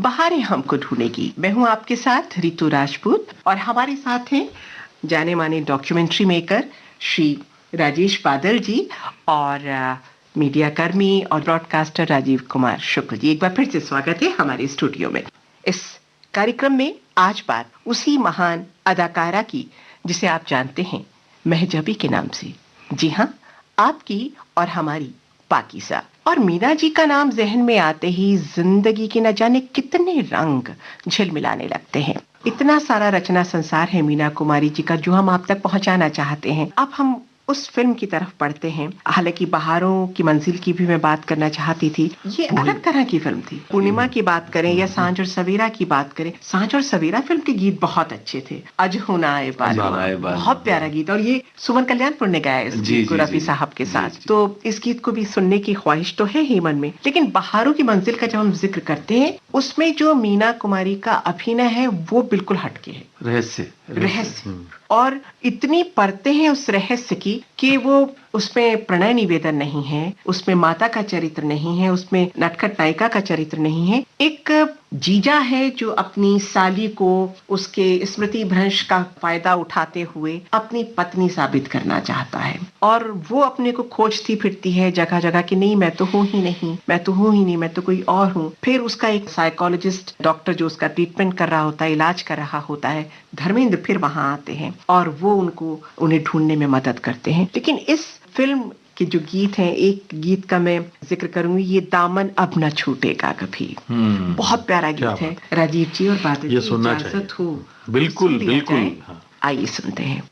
बहारें हमको ढूंढेगी। मैं हूं आपके साथ रितु राजपूत और हमारे साथ हैं जाने माने डॉक्यूमेंट्री मेकर श्री राजेश बादल जी और मीडिया कर्मी और ब्रॉडकास्टर राजीव कुमार शुक्ल जी। एक बार फिर से स्वागत है हमारे स्टूडियो में। इस कार्यक्रम में आज बात उसी महान अदाकारा की जिसे आप जानते हैं मेहजबी के नाम से। जी हाँ, आपकी और हमारी पाकीज़ा। और मीना जी का नाम जहन में आते ही जिंदगी के न जाने कितने रंग झिलमिलाने लगते हैं। इतना सारा रचना संसार है मीना कुमारी जी का जो हम आप तक पहुंचाना चाहते हैं। अब हम उस फिल्म की तरफ पढ़ते हैं। हालांकि बहारों की मंजिल की भी मैं बात करना चाहती थी। ये अलग तरह की फिल्म थी। पूर्णिमा की बात करें या सांझ और सवेरा की बात करें, सांझ और सवेरा फिल्म के गीत बहुत अच्छे थे। अज होना आए बाल, बहुत प्यारा गीत। और ये सुमन कल्याणपुर ने गाया इस गीत को रफी साहब के साथ। तो इस गीत को भी सुनने की ख्वाहिश तो है ही मन में। लेकिन बहारों की मंजिल का जब हम जिक्र करते हैं, उसमें जो मीना कुमारी का अभिनय है वो बिल्कुल हटके है। रहस्य और इतनी परतें हैं उस रहस्य की कि वो उसमें प्रणय निवेदन नहीं है, उसमें माता का चरित्र नहीं है, उसमें नटखट नायिका का चरित्र नहीं है। एक जीजा है जो अपनी साली को उसके स्मृति भ्रंश का फायदा उठाते हुए अपनी पत्नी साबित करना चाहता है और वो अपने को खोजती फिरती है जगह जगह कि नहीं, मैं तो हूं ही नहीं, मैं तो हूं ही नहीं, मैं तो कोई और हूं। फिर उसका एक साइकोलॉजिस्ट डॉक्टर जो उसका ट्रीटमेंट कर रहा होता है, इलाज कर रहा होता है, धर्मेंद्र, फिर वहां आते हैं और वो उन्हें ढूंढने में मदद करते हैं। लेकिन इस फिल्म के जो गीत हैं, एक गीत का मैं जिक्र करूंगी, ये दामन अब न छूटेगा कभी। बहुत प्यारा गीत है। राजीव जी और बादल जी, इजाजत हो बिल्कुल बिल्कुल। आइए सुनते हैं।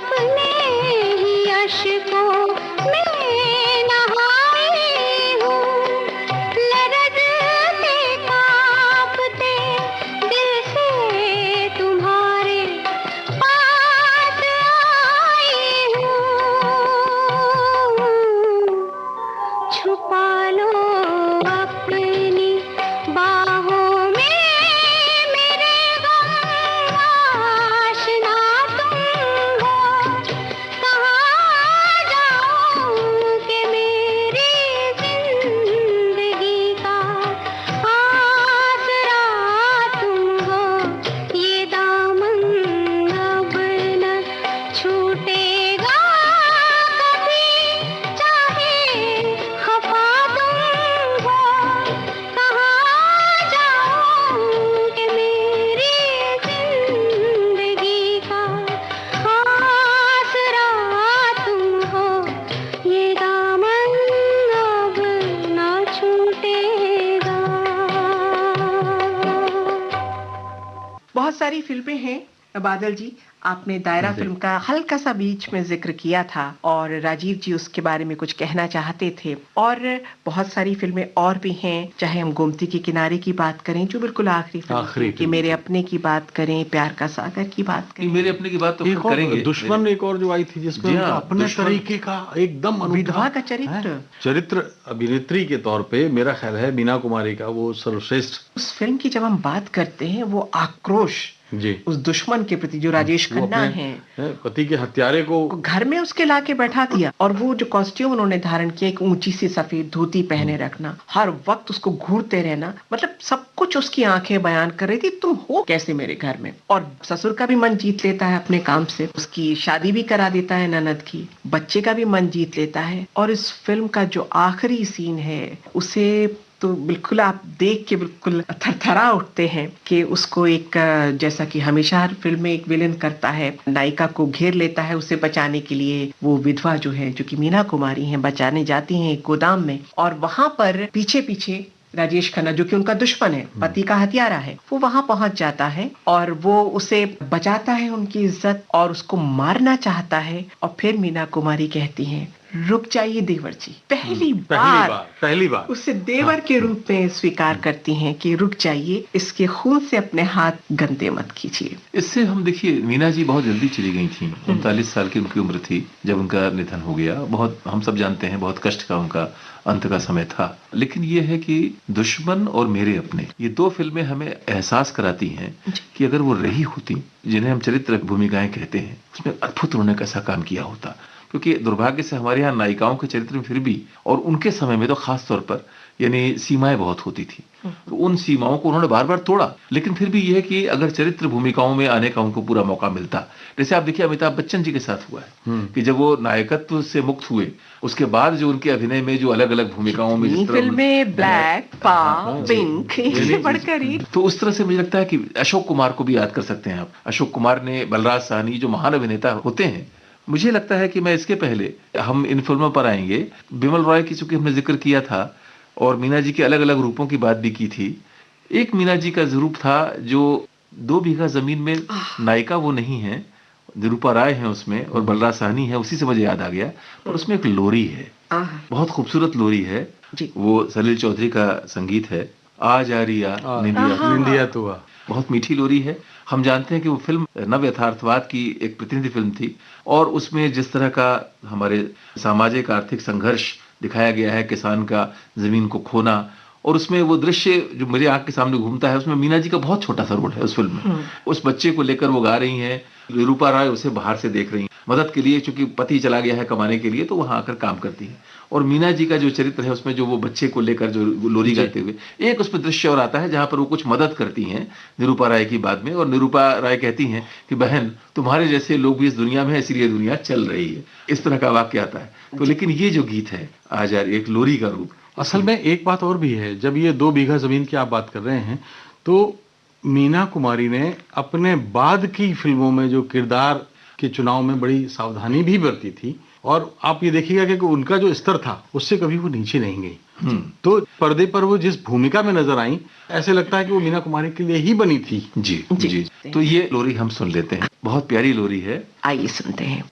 अपने ही अश्कों में नहाई हूँ, लरज़ते कांपते दिल से तुम्हारे पास आई हूँ। छुपा लो अपनी बाहों में मेरे गम, आशना तुम हो, कहाँ जाऊं कि मेरी जिंदगी का आसरा तुम हो। ये दामन अब न छूटेगा कभी, चाहे खफा तुम हो, कहाँ जाऊं कि मेरी जिंदगी का आसरा तुम हो। ये दामन अब न छूटेगा। बहुत सारी फिल्में हैं बादल जी, आपने दायरा जी। फिल्म का हल्का सा बीच में जिक्र किया था और राजीव जी उसके बारे में कुछ कहना चाहते थे, और बहुत सारी फिल्में और भी हैं, चाहे हम गोमती के किनारे की बात करें जो बिल्कुल आखिरी फिल्म आखिरी थी, कि फिल्म मेरे थी। अपने की बात करें, प्यार का सागर की बात नहीं, करें, मेरे अपने की बात तो एक फिर और करेंगे। दुश्मन, एक और जो आई थी जिसमें जी उनका हाँ, अपने दुश्मन। तरीके का एकदम अनूठा विधवा का चरित्र। है। चरित्र अभिनेत्री के तौर पे मेरा ख्याल है मीना कुमारी का वो सर्वश्रेष्ठ। उस फिल्म की जब हम बात करते हैं, वो आक्रोश जी, उस दुश्मन के प्रति जो राजेश वो खन्ना अपने है, पति के हत्यारे को घर में उसके लाके बैठा दिया, और वो जो कॉस्ट्यूम उन्होंने धारण किया, एक ऊंची सी सफेद धोती पहने रखना, हर वक्त उसको घूरते रहना, मतलब सब कुछ उसकी आंखें बयान कर रही थी, तुम हो कैसे मेरे घर में। और ससुर का भी मन जीत लेता है अपने काम से, उसकी शादी भी करा देता है ननद की, बच्चे का भी मन जीत लेता है। और इस फिल्म का जो आखिरी सीन है, उसे तो बिल्कुल आप देख के बिल्कुल थरथरा उठते हैं कि उसको एक, जैसा कि हमेशा हर फिल्म में एक विलेन करता है, नायिका को घेर लेता है उसे बचाने के लिए। वो विधवा जो है, जो कि मीना कुमारी है, बचाने जाती हैं एक गोदाम में, और वहां पर पीछे पीछे राजेश खन्ना, जो कि उनका दुश्मन है, पति का हत्यारा है, वो वहां पहुंच जाता है और वो उसे बचाता है, उनकी इज्जत, और उसको मारना चाहता है। और फिर मीना कुमारी कहती हैं, रुक जाइए देवर जी। पहली बार उसे देवर के रूप में स्वीकार करती हैं कि रुक जाइए, इसके खून से अपने हाथ गंदे मत कीजिए। इससे हम देखिए, मीना जी बहुत जल्दी चली गई थी, 39 साल की उनकी उम्र थी जब उनका निधन हो गया। बहुत, हम सब जानते हैं, बहुत कष्ट का उनका अंत का समय था। लेकिन ये है कि दुश्मन और मेरे अपने, ये दो फिल्में हमें एहसास कराती हैं कि अगर वो रही होती, जिन्हें हम चरित्र भूमिकाएं कहते हैं, उसमें अद्भुत उन्होंने कैसा काम किया होता। क्योंकि दुर्भाग्य से हमारे यहाँ नायिकाओं के चरित्र में फिर भी, और उनके समय में तो खास तौर पर, यानी सीमाएं बहुत होती थी, तो उन सीमाओं को उन्होंने बार बार तोड़ा। लेकिन फिर भी यह है कि अगर चरित्र भूमिकाओं में आने का उनको पूरा मौका मिलता, जैसे आप देखिए अमिताभ बच्चन जी के साथ हुआ है कि जब वो नायकत्व से मुक्त हुए, उसके बाद जो उनके अभिनय में जो अलग अलग भूमिकाओं में, जिस तरह फिल्में ब्लैक, पिंक, ये बढ़कर ही, तो उस तरह से मुझे लगता है कि अशोक कुमार को भी याद कर सकते हैं आप। अशोक कुमार ने, बलराज साहनी जो महान अभिनेता होते हैं, मुझे लगता है कि मैं इसके पहले, हम इन फिल्मों पर आएंगे, बिमल रॉय की चूंकि हमने जिक्र किया था और मीना जी के अलग अलग रूपों की बात भी की थी, एक मीना जी का रूप था जो 2 बीघा जमीन में नायिका वो नहीं है, निरूपा राय है उसमें और बलराज साहनी है, उसी से मुझे याद आ गया। और उसमें एक लोरी है, बहुत खूबसूरत लोरी है, वो सलील चौधरी का संगीत है, आ जा रिया निंदिया तो बहुत मीठी लोरी है। हम जानते हैं कि वो फिल्म नव यथार्थवाद की एक प्रतिनिधि फिल्म थी, और उसमें जिस तरह का हमारे सामाजिक आर्थिक संघर्ष दिखाया गया है, किसान का जमीन को खोना, और उसमें वो दृश्य जो मेरी आंख के सामने घूमता है, उसमें मीना जी का बहुत छोटा सा रोल है उस फिल्म में। उस बच्चे को लेकर वो गा रही हैं, निरूपा राय उसे बाहर से देख रही हैं मदद के लिए, क्योंकि पति चला गया है कमाने के लिए, तो वहां आकर काम करती है। और मीना जी का जो चरित्र है उसमें, जो वो बच्चे को लेकर जो लोरी गाते हुए, एक उसमें दृश्य और आता है जहां पर वो कुछ मदद करती हैं निरूपा राय की बाद में, और निरूपा राय कहती हैं कि बहन, तुम्हारे जैसे लोग भी इस दुनिया में है, इसलिए दुनिया चल रही है, इस तरह का वाक्य आता है। तो लेकिन ये जो गीत है आज यार, एक लोरी का रूप। असल में एक बात और भी है, जब ये 2 बीघा जमीन की आप बात कर रहे हैं, तो मीना कुमारी ने अपने बाद की फिल्मों में जो किरदार के चुनाव में बड़ी सावधानी भी बरती थी, और आप ये देखिएगा कि उनका जो स्तर था उससे कभी वो नीचे नहीं गई। तो पर्दे पर वो जिस भूमिका में नजर आई, ऐसे लगता है कि वो मीना कुमारी के लिए ही बनी थी। जी जी, तो ये लोरी हम सुन लेते हैं, बहुत प्यारी लोरी है, आइए सुनते हैं।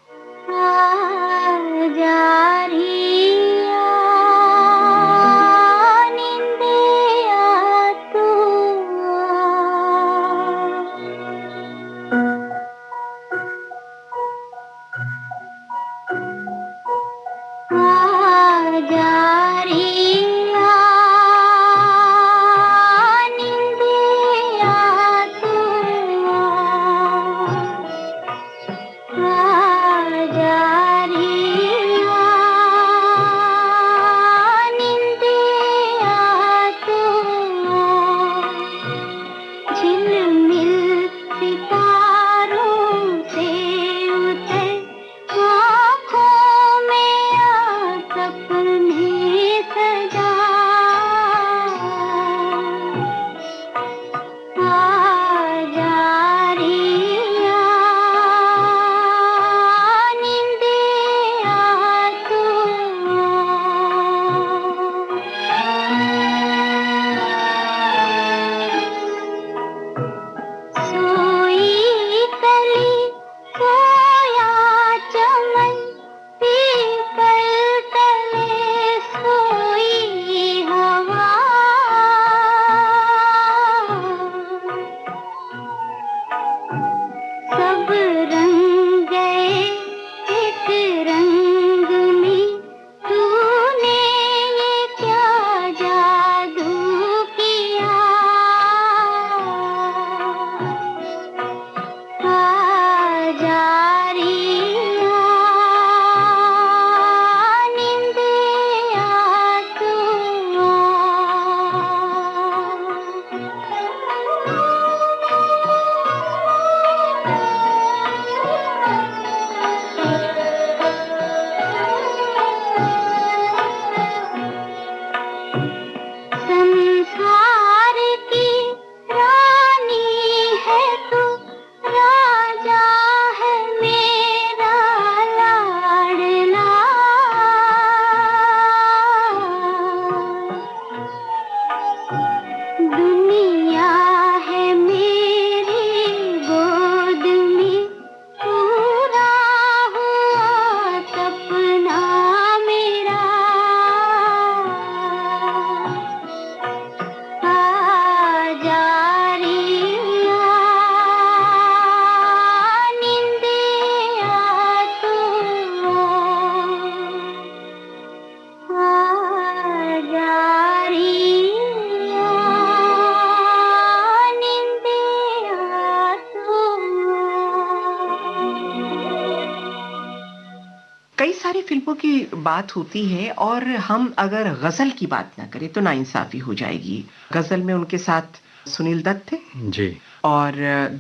कई सारी फिल्मों की बात होती है और हम अगर गजल की बात ना करें तो नाइंसाफी हो जाएगी। गजल में उनके साथ सुनील दत्त थे जी। और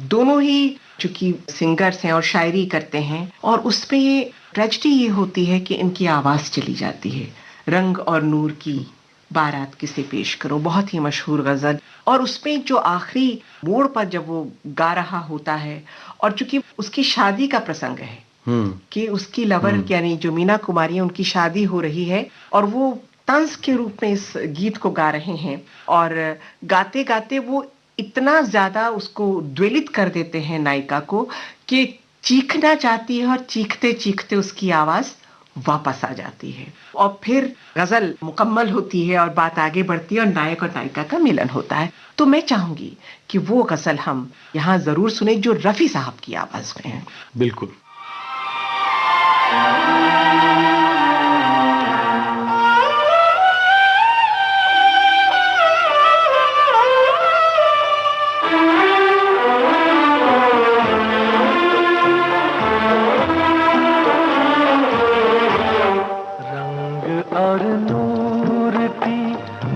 दोनों ही चूंकि सिंगर्स हैं और शायरी करते हैं और उसपे ट्रेजेडी ये होती है कि इनकी आवाज चली जाती है। रंग और नूर की बारात किसे पेश करो, बहुत ही मशहूर गजल। और उसमें जो आखिरी मोड़ पर जब वो गा रहा होता है और चूंकि उसकी शादी का प्रसंग है कि उसकी लवर यानी जो मीना कुमारी है उनकी शादी हो रही है और वो तंज के रूप में इस गीत को गा रहे हैं और गाते गाते वो इतना ज्यादा उसको द्वेलित कर देते हैं नायिका को कि चीखना चाहती है और चीखते चीखते उसकी आवाज वापस आ जाती है और फिर गजल मुकम्मल होती है और बात आगे बढ़ती है और नायक और नायिका का मिलन होता है। तो मैं चाहूंगी कि वो गजल हम यहाँ जरूर सुने जो रफी साहब की आवाज में है। बिल्कुल।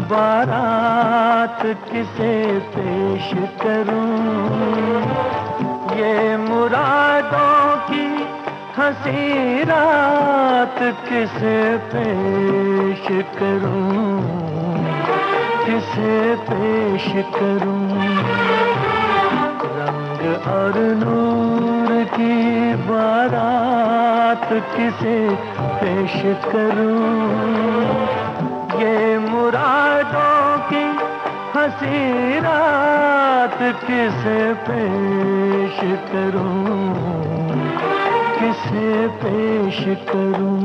बारात किसे पेश करूं, ये मुरादों की हंसी रात किसे पेश करूं, किसे पेश करूं। रंग और नूर की बारात किसे पेश करूं, ये मुरादों की हंसी रात किसे पेश करूं, किसे पेश करूं।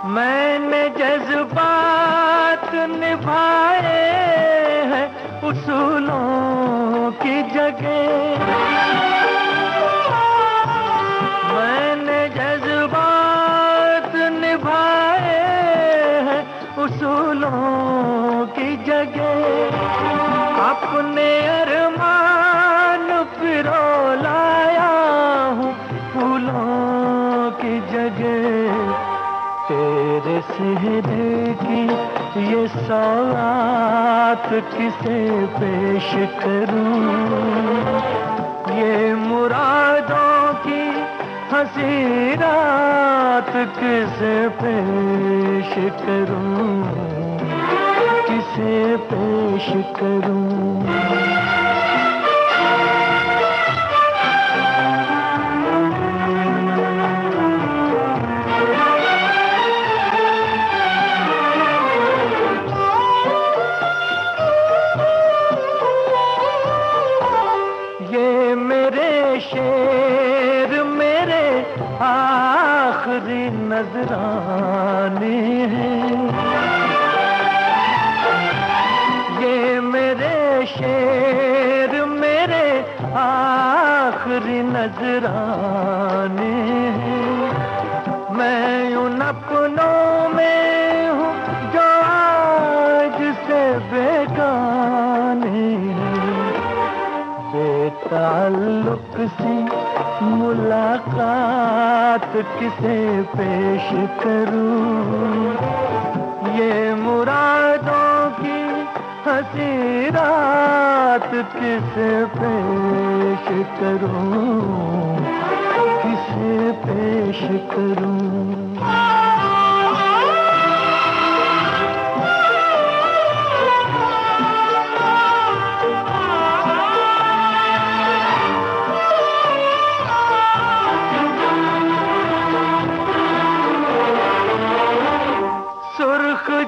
मैंने जज्बात निभाए हैं उसूलों की जगह, मैंने जज्बात निभाए हैं उसूलों की जगह, अपने अरमान फिरो लाया हूँ फूलों की जगह। तेरे सेहरे की ये सौगात किसे पेश करूं, ये मुरादों की हंसी रात किसे पेश करूं, किसे पेश करूं। शेर मेरे आखिरी नजराने हैं, ये मेरे शेर मेरे आखिरी नजराने हैं। मैं उन अपनों में हूँ जो आज से बेगाने हैं, बेताल्लुक सी मुलाकात किसे पेश करूं, ये मुरादों की हंसी रात किसे पेश करूं, किसे पेश करूं।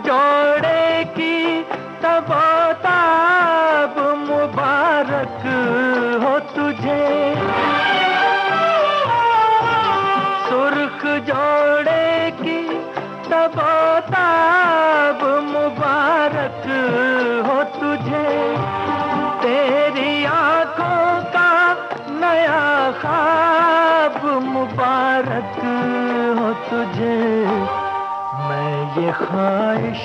जोड़े की तबोताब मुबारक हो तुझे, सुर्ख जोड़े की तबोताब मुबारक हो तुझे, तेरी आंखों का नया ख्वाब मुबारक हो तुझे। मैं ये ख्वाहिश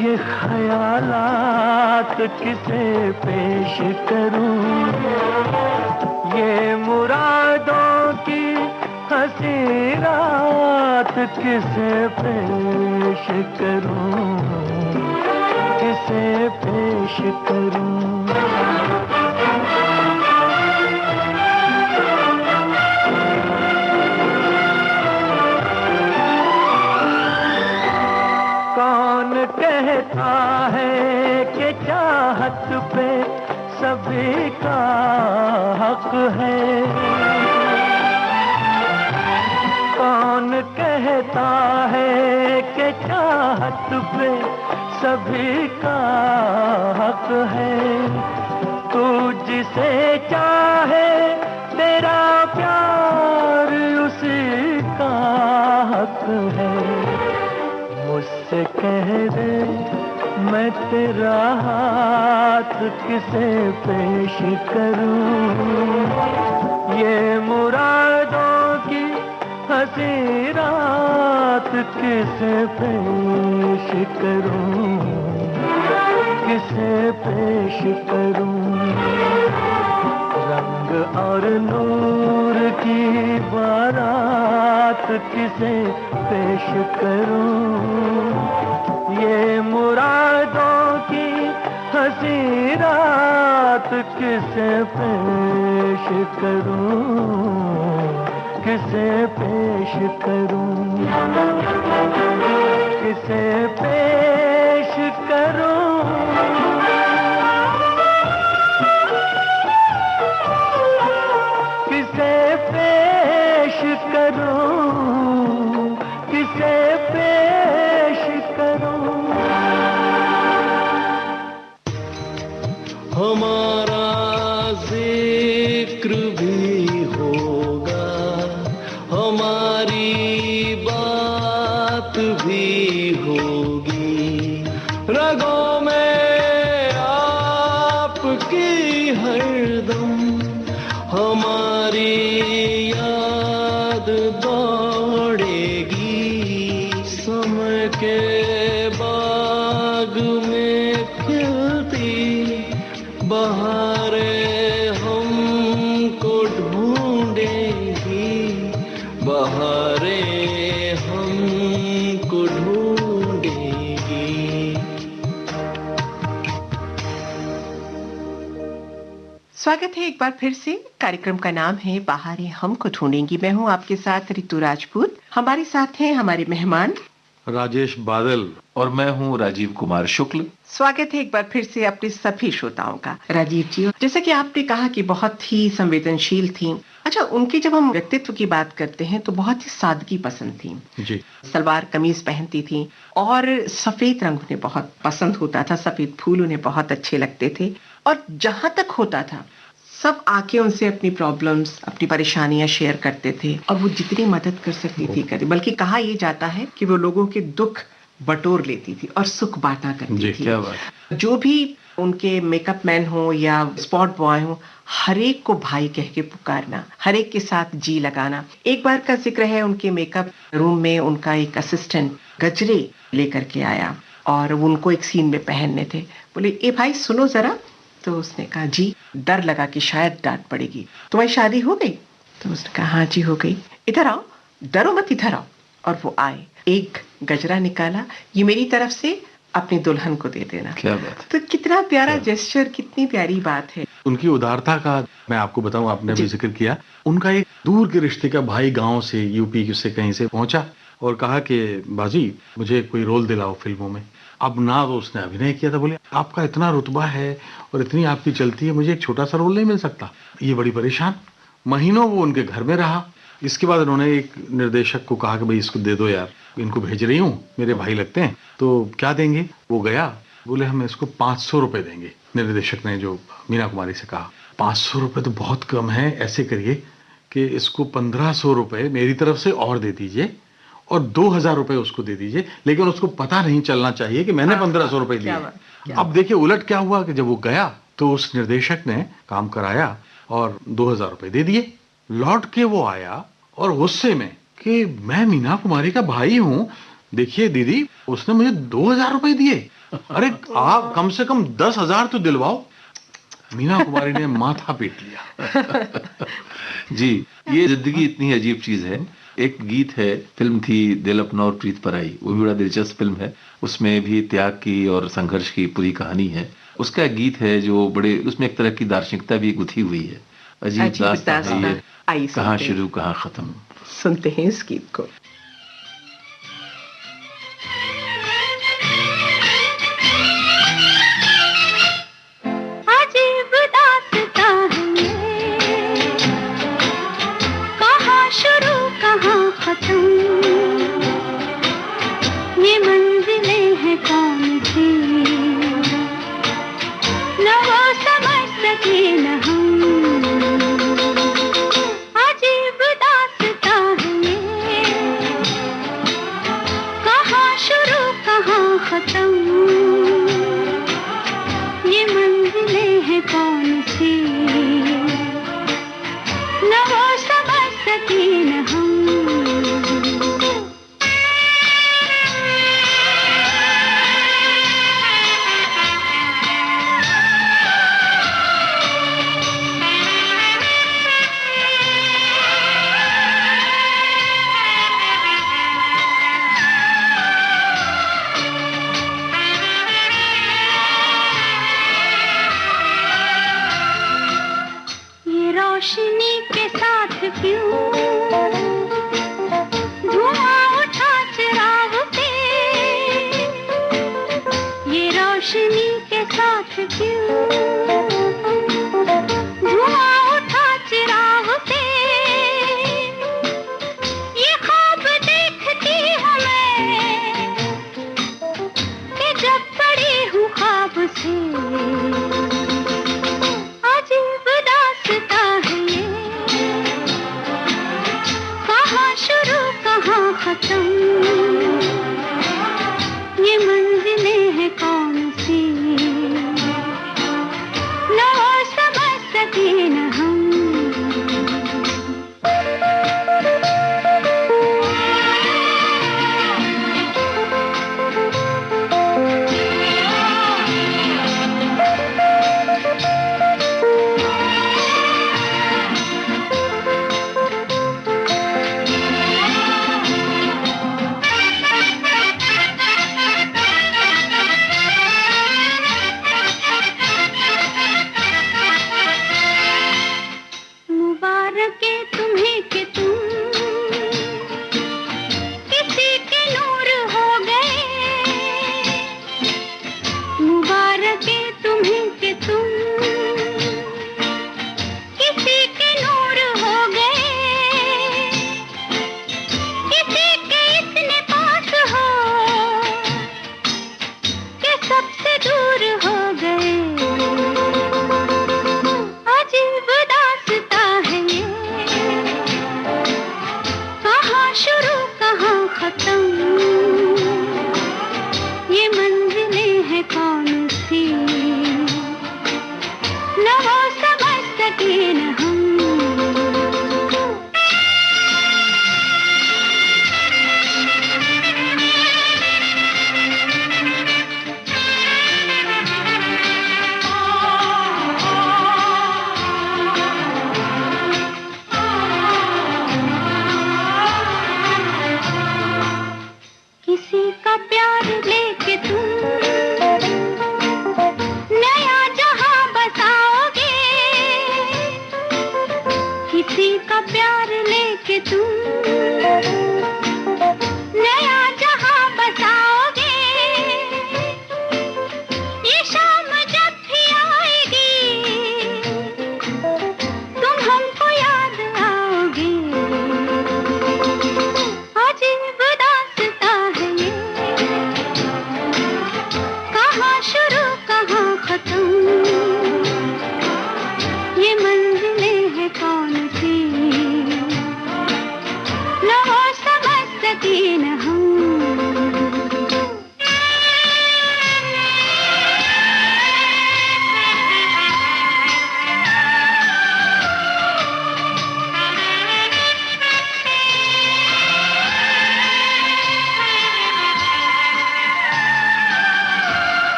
ये ख्यालात किसे पेश करूं, ये मुरादों की हंसी रात किसे पेश करूं, किसे पेश करूं। कौन कहता है कि चाहत पे सभी का हक है, कौन कहता है कि चाहत पे सभी का हक है। तू जिसे चाहे तेरा प्यार उसी का हक है। मुझसे कह दे मैं तेरा हाथ किसे पेश करूं, ये मुरादों की हंसी रात किसे पेश करूं, किसे पेश करूं। रंग और नूर की बारात किसे पेश करूं, ये मुरादों की हंसी रात किसे पेश करूं, किसे पेश करूं, किसे पेश करूं। किसे बाद दौड़ेगी, समय के बाग में खिलती बहारें हमको ढूंढेगी, बहारें हमको ढूंढेगी। स्वागत है एक बार फिर से। कार्यक्रम का नाम है बहारें हमको ढूंढेंगी। मैं हूं आपके साथ रितु राजपूत। हमारे साथ हैं हमारे मेहमान राजेश बादल और मैं हूं राजीव कुमार शुक्ल। स्वागत है एक बार फिर से अपने सभी श्रोताओं का। राजीव जी, जैसा कि आपने कहा कि बहुत ही संवेदनशील थी। अच्छा, उनकी जब हम व्यक्तित्व की बात करते हैं तो बहुत ही सादगी पसंद थी जी। सलवार कमीज पहनती थी और सफेद रंग उन्हें बहुत पसंद होता था, सफेद फूल उन्हें बहुत अच्छे लगते थे और जहां तक होता था सब आके उनसे अपनी प्रॉब्लम्स, अपनी परेशानियां शेयर करते थे और वो जितनी मदद कर सकती थी करती। बल्कि कहा यह जाता है कि वो लोगों के दुख बटोर लेती थी और सुख बांटा करती जी, थी। क्या बात। जो भी उनके मेकअप मैन हो या स्पॉट बॉय हो, हर एक को भाई कह के पुकारना, हर एक के साथ जी लगाना। एक बार का जिक्र है, उनके मेकअप रूम में उनका एक असिस्टेंट गजरे लेकर के आया और उनको एक सीन में पहनने थे। बोले, ए भाई सुनो जरा। तो उसने कहा जी, डर लगा कि शायद डांट पड़ेगी। तुम्हारी शादी हो गई? तो उसने कहा हाँ जी हो गई। इधर आओ, डरो मत, इधर आओ। और वो आए, एक गजरा निकाला, ये मेरी तरफ से अपनी दुल्हन को दे देना। क्या बात। तो कितना प्यारा जेस्चर, कितनी प्यारी बात है। उनकी उदारता का मैं आपको बताऊं, आपने भी जिक्र किया। उनका एक दूर के रिश्ते का भाई गांव से, यूपी से कहीं से पहुंचा और कहा कि बाजी मुझे कोई रोल दिलाओ फिल्मों में। अब ना तो उसने अभिनय किया था, बोले आपका इतना रुतबा है और इतनी आपकी चलती है, मुझे एक छोटा सा रोल नहीं मिल सकता। ये बड़ी परेशान। महीनों वो उनके घर में रहा। इसके बाद उन्होंने एक निर्देशक को कहा कि भाई इसको दे दो यार, इनको भेज रही हूँ, मेरे भाई लगते हैं, तो क्या देंगे? वो गया, बोले हम इसको 500 रुपए देंगे। निर्देशक ने जो मीना कुमारी से कहा 500 रुपए तो बहुत कम है, ऐसे करिए कि इसको 1500 रुपए मेरी तरफ से और दे दीजिए और 2000 रुपए उसको दे दीजिए, लेकिन उसको पता नहीं चलना चाहिए कि मैंने 1500 रुपए दिए। अब देखिए उलट क्या हुआ कि जब वो गया तो उस निर्देशक ने काम कराया और 2000 रुपए दे दिए। लौट के वो आया और गुस्से में कि मैं मीना कुमारी का भाई हूं, देखिए दीदी उसने मुझे 2000 रुपए दिए, अरे आप कम से कम 10,000 तो दिलवाओ। मीना कुमारी ने माथा पीट लिया। जी, ये जिंदगी इतनी अजीब चीज है। एक गीत है, फिल्म थी दिल अपना और प्रीत पराई, वो भी बड़ा दिलचस्प फिल्म है। उसमें भी त्याग की और संघर्ष की पूरी कहानी है। उसका एक गीत है जो बड़े, उसमें एक तरह की दार्शनिकता भी गुथी हुई है। अजीब दास्तां है ये, आइए कहाँ सुनते हैं। शुरू कहाँ खत्म। सुनते हैं इस गीत को। अजीब दास्तां है ये, कहाँ शुरू कहाँ खत्म, ये मंजिलें हैं कौन सी, न वो समझ सके न हम। अजीब दास्तां है ये, कहाँ शुरू कहाँ खत्म, ये मंजिलें हैं कौन सी, न वो समझ सके न हम। ये रोशनी के साथ क्यों धुआं उठा चिराग पे, ये रोशनी के साथ क्यों धुआं उठा चिराग पे, ये ख्वाब देखती हूँ मैं कि जब पड़ी हूँ ख्वाब से। अजीब दास्तां है ये, कहाँ शुरू कहाँ खत्म, ये मंजिलें हैं कौन सी, न वो समझ सके न हम।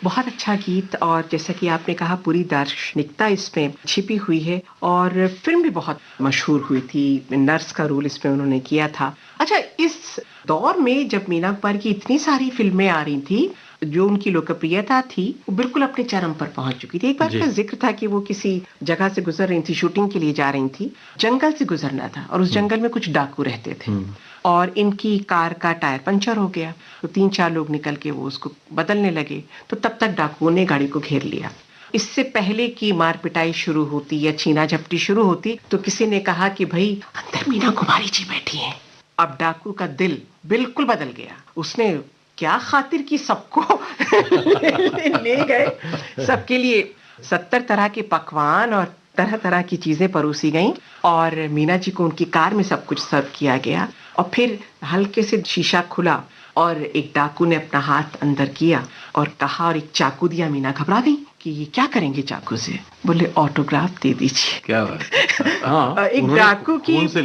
बहुत अच्छा गीत, और जैसा कि आपने कहा पूरी दार्शनिकता इसमें छिपी हुई है, और फिल्म भी बहुत मशहूर हुई थी। नर्स का रोल इसमें उन्होंने किया था। अच्छा, इस दौर में जब मीना कुमारी की इतनी सारी फिल्में आ रही थी, जो उनकी लोकप्रियता थी वो बिल्कुल अपने चरम पर पहुंच चुकी थी। एक बार जी। का जिक्र था कि वो किसी जगह से गुजर रही थी, शूटिंग के लिए जा रही थी, जंगल से गुजरना था, और उस जंगल में कुछ डाकू रहते थे, और इनकी कार का टायर पंचर हो गया। तो 3-4 लोग निकल के वो उसको बदलने लगे, तो तब तक डाकुओं ने गाड़ी को घेर लिया। इससे पहले कि मार पिटाई शुरू होती या छीना झपटी शुरू होती, तो किसी ने कहा कि भाई अंदर मीना कुमारी जी बैठी हैं। अब डाकू का दिल बिल्कुल बदल गया। उसने क्या खातिर की सबको ले गए। सबके लिए 70 तरह के पकवान और तरह तरह की चीजें परोसी गईं, और मीना जी को उनकी कार में सब कुछ सर्व किया गया। और फिर हल्के से शीशा खुला और एक डाकू ने अपना हाथ अंदर किया और कहा, और एक चाकू दिया। मीना घबरा गई कि ये क्या करेंगे चाकू से। बोले ऑटोग्राफ दे दीजिए। क्या बात। हाँ, एक उन्होंने डाकू की खून से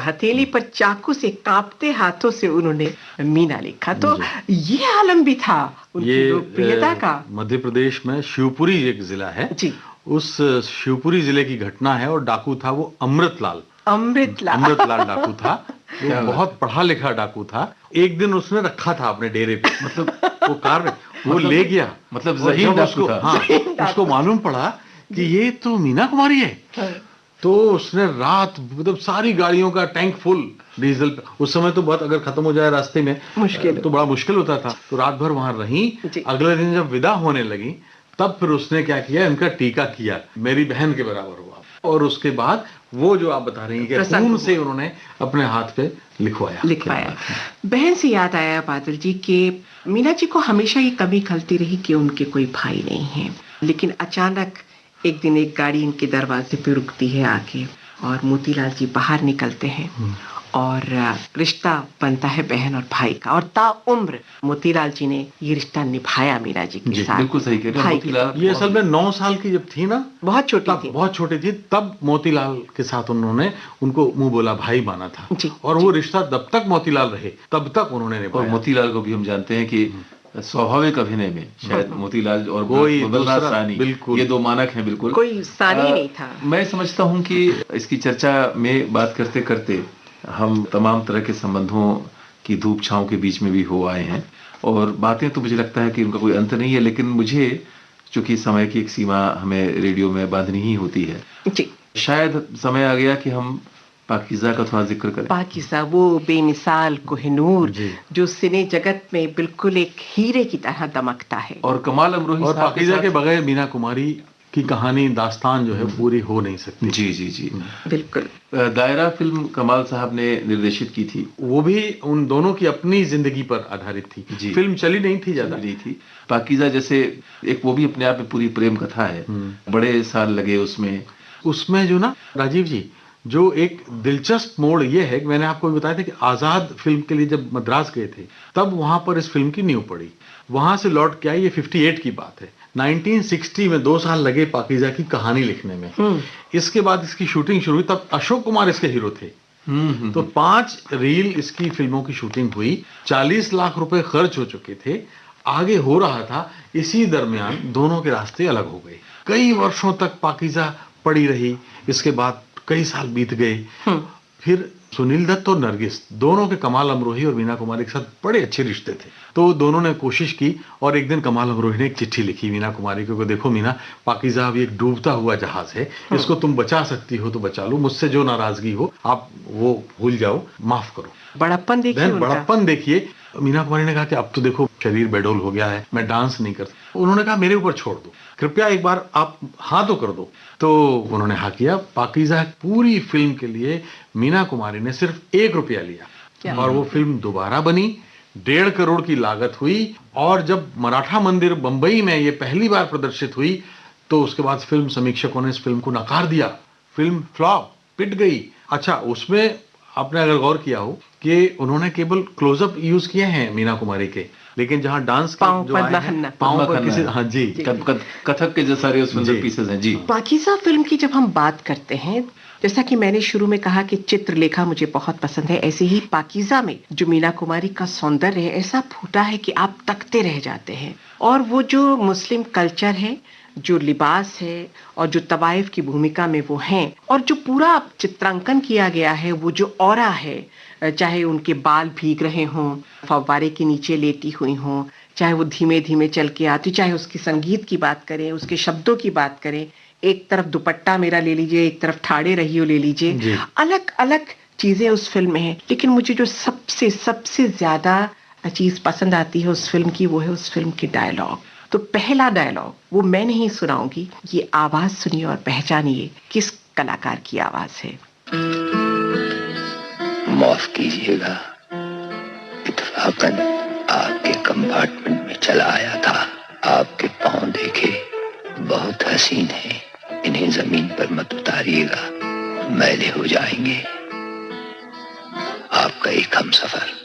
हथेली पर चाकू से कांपते हाथों से उन्होंने मीना लिखा। तो ये आलम भी था उनकी ये लोकप्रियता का। मध्य प्रदेश में शिवपुरी एक जिला है जी, उस शिवपुरी जिले की घटना है, और डाकू था वो अमृतलाल अमृतलाल डाकू था। वो बहुत पढ़ा लिखा डाकू था। एक दिन उसने रखा था अपने डेरे पे, मतलब वो कार में वो ले गया, मतलब और ज़हीन जब डाकू उसको था। हाँ, उसको मालूम पड़ा कि ये तो मीना कुमारी है, तो उसने रात मतलब सारी गाड़ियों का टैंक फुल डीजल पे, उस समय तो बहुत अगर खत्म हो जाए रास्ते में मुश्किल तो बड़ा मुश्किल होता था, तो रात भर वहां रही। जी। अगले दिन जब विदा होने लगी, तब फिर उसने क्या किया, इनका टीका किया, मेरी बहन के बराबर हुआ। और उसके बाद वो जो आप बता रही हैं कि प्रसंग खून से उन्होंने अपने हाथ पे लिखवाया। बहन से याद आया बादल जी के मीना जी को हमेशा ये कमी खलती रही कि उनके कोई भाई नहीं है, लेकिन अचानक एक दिन एक गाड़ी इनके दरवाजे पे रुकती है आके, और मोतीलाल जी बाहर निकलते हैं, और रिश्ता बनता है बहन और भाई का, और ताउम्र मोतीलाल जी ने ये रिश्ता निभाया मीना जी के साथ। बिल्कुल सही कह रहे हैं भाई मोतीलाल। ये असल में 9 साल की जब थी ना, बहुत छोटी तब थी। बहुत छोटी थी, तब मोतीलाल के साथ उन्होंने उनको मुंह बोला भाई माना था। जी, और वो रिश्ता जब तक मोतीलाल रहे तब तक उन्होंने और निभाया। मोतीलाल को भी हम जानते हैं कि स्वाभाविक अभिनय में शायद मोतीलाल और कोई बलराज दूसरा साहनी, बिल्कुल। ये दो मानक हैं बिल्कुल। कोई सानी नहीं था। मैं समझता हूं कि इसकी चर्चा में बात करते करते हम तमाम तरह के संबंधों की धूप छांव के बीच में भी हो आए हैं, और बातें तो मुझे लगता है कि उनका कोई अंत नहीं है, लेकिन मुझे चूंकि समय की एक सीमा हमें रेडियो में बांधनी ही होती है, जी, शायद समय आ गया कि हम पाकीज़ा का थोड़ा जिक्र करें। पाकीज़ा वो बेमिसाल कोहिनूर जी। जो सिने जगत में बिल्कुल एक हीरे की तरह दमकता है। और कमाल अमरोही और साहब पाकीज़ा के साथ- बगैर मीना कुमारी की कहानी दास्तान जो है पूरी हो नहीं सकती। जी जी जी। बिल्कुल। दायरा फिल्म कमाल साहब ने निर्देशित की थी। वो भी उन दोनों की अपनी जिंदगी पर आधारित थी। जी। फिल्म चली नहीं थी ज्यादा। रही थी पाकीज़ा जैसे एक, वो भी अपने आप में पूरी प्रेम कथा है। बड़े साल लगे उसमें। उसमें जो ना राजीव जी, जो एक दिलचस्प मोड़ ये है कि मैंने आपको भी बताया था कि आजाद फिल्म के लिए जब मद्रास गए थे, तब वहां पर इस फिल्म की नींव पड़ी। वहां से लौट के आई, ये 58 की बात है। 1960 में 2 साल लगे पाकीज़ा की कहानी लिखने में। इसके बाद इसकी शूटिंग शुरू हुई, तब अशोक कुमार इसके हीरो थे। तो 5 रील इसकी फिल्मों की शूटिंग हुई, 40 लाख रुपए खर्च हो चुके थे, आगे हो रहा था। इसी दरमियान दोनों के रास्ते अलग हो गए। कई वर्षों तक पाकीज़ा पड़ी रही। इसके बाद कई साल बीत गए। फिर सुनील दत्त और नरगिस दोनों के कमाल अमरोही और मीना कुमारी के साथ बड़े अच्छे रिश्ते थे, तो दोनों ने कोशिश की। और एक दिन कमाल अमरोही ने एक चिट्ठी लिखी मीना कुमारी को, देखो मीना, पाकीज़ा अभी एक डूबता हुआ जहाज है, इसको तुम बचा सकती हो तो बचा लो, मुझसे जो नाराजगी हो आप वो भूल जाओ, माफ करो। बड़प्पन देखिए बहन, उनका। बड़प्पन देखिए। मीना कुमारी ने कहा कि अब तो देखो शरीर बेडोल हो गया है, मैं डांस नहीं कर सकता। उन्होंने कहा मेरे ऊपर छोड़ दो, कृपया एक बार आप हाँ तो कर दो। तो उन्होंने हाँ किया। पाकीज़ा पूरी फिल्म के लिए मीना कुमारी ने सिर्फ 1 रुपया लिया, और वो फिल्म दोबारा बनी। 1.5 करोड़ की लागत हुई, और जब मराठा मंदिर बंबई में ये पहली बार प्रदर्शित हुई, तो उसके बाद फिल्म समीक्षकों ने इस फिल्म को नकार दिया। फिल्म फ्लॉप, पिट गई। अच्छा, उसमें आपने अगर गौर किया हो कि उन्होंने केवल क्लोजअप यूज किए हैं मीना कुमारी के, लेकिन जहाँ डांस के पाँव जो पर आए हैं, बहनना। पाँव पर खन्ना किसी, है। हाँ जी, कथक के जो सारे उसमें जो जी। पीसेस हैं जी। पाकीज़ा फिल्म की जब हम बात करते हैं, जैसा कि मैंने शुरू में कहा कि चित्रलेखा मुझे बहुत पसंद है, ऐसे ही पाकीज़ा में जो मीना कुमारी का सौंदर्य है ऐसा फूटा है कि आप तकते रह जाते हैं। और वो जो मुस्लिम कल्चर है, जो लिबास है और जो तवाइफ की भूमिका में वो हैं, और जो पूरा चित्रांकन किया गया है, वो जो ऑरा है, चाहे उनके बाल भीग रहे हों, फव्वारे के नीचे लेटी हुई हों, चाहे वो धीमे धीमे चल के आती, चाहे उसकी संगीत की बात करें, उसके शब्दों की बात करें, एक तरफ दुपट्टा मेरा ले लीजिए, एक तरफ ठाड़े रहियो ले लीजिए, जी। अलग अलग चीजें उस फिल्म में हैं। लेकिन मुझे जो सबसे सबसे ज्यादा चीज पसंद आती है उस फिल्म की, वो है उस फिल्म के डायलॉग। तो पहला डायलॉग वो मैं नहीं सुनाऊंगी, ये आवाज सुनिए और पहचानिए किस कलाकार की आवाज है। माफ कीजिएगा, इत्तफाकन आपके कंपार्टमेंट में चला आया था। आपके पांव देखे, बहुत हसीन है, इन्हें जमीन पर मत उतारिएगा, मैले हो जाएंगे। आपका एक हमसफर।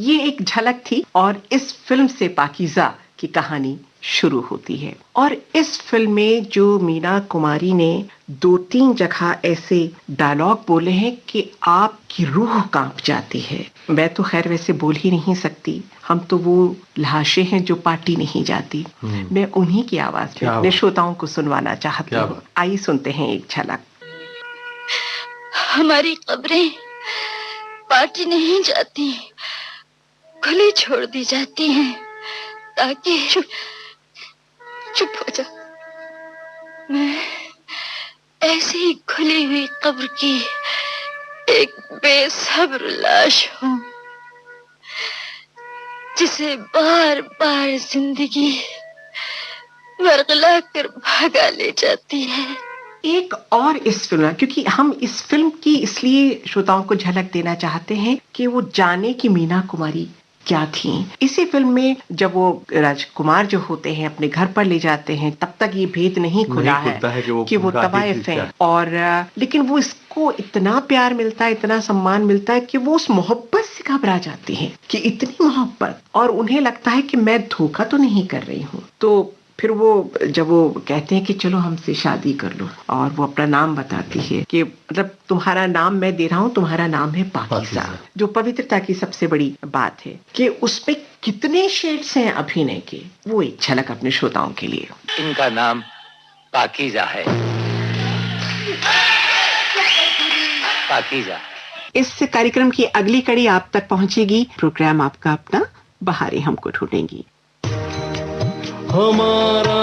ये एक झलक थी और इस फिल्म से पाकीज़ा की कहानी शुरू होती है। और इस फिल्म में जो मीना कुमारी ने 2-3 जगह ऐसे डायलॉग बोले हैं कि आपकी रूह कांप जाती है। मैं तो खैर वैसे बोल ही नहीं सकती, हम तो वो लाशें हैं जो पार्टी नहीं जाती। मैं उन्हीं की आवाज में अपने श्रोताओं को सुनवाना चाहती हूँ। आइए सुनते हैं एक झलक। हमारी कब्रें पार्टी नहीं जाती, खुली छोड़ दी जाती हैं, ताकि चुप हो जा। मैं ऐसी ही खुली हुई कब्र की एक बेसब्र लाश हूँ, जिसे बार बार जिंदगी वर्गला कर भागा ले जाती है। एक और इस फिल्म, क्योंकि हम इस फिल्म की इसलिए श्रोताओं को झलक देना चाहते हैं कि वो जाने कि मीना कुमारी क्या थी। इसी फिल्म में जब वो राजकुमार जो होते हैं अपने घर पर ले जाते हैं, तब तक ये भेद नहीं खुला है कि वो तवाइफ हैं। और लेकिन वो इसको इतना प्यार मिलता है, इतना सम्मान मिलता है कि वो उस मोहब्बत से घबरा जाती हैं कि इतनी मोहब्बत, और उन्हें लगता है कि मैं धोखा तो नहीं कर रही हूँ। तो फिर वो जब वो कहते हैं कि चलो हमसे शादी कर लो, और वो अपना नाम बताती है कि मतलब तुम्हारा नाम मैं दे रहा हूँ, तुम्हारा नाम है पाकीज़ा, जो पवित्रता की सबसे बड़ी बात है। कि उसमें कितने शेड्स हैं अभिनय के, वो एक झलक अपने श्रोताओं के लिए। इनका नाम पाकीज़ा है। पाकीज़ा। इस कार्यक्रम की अगली कड़ी आप तक पहुंचेगी, प्रोग्राम आपका अपना बहारें हमको ढूंढेंगी। हमारा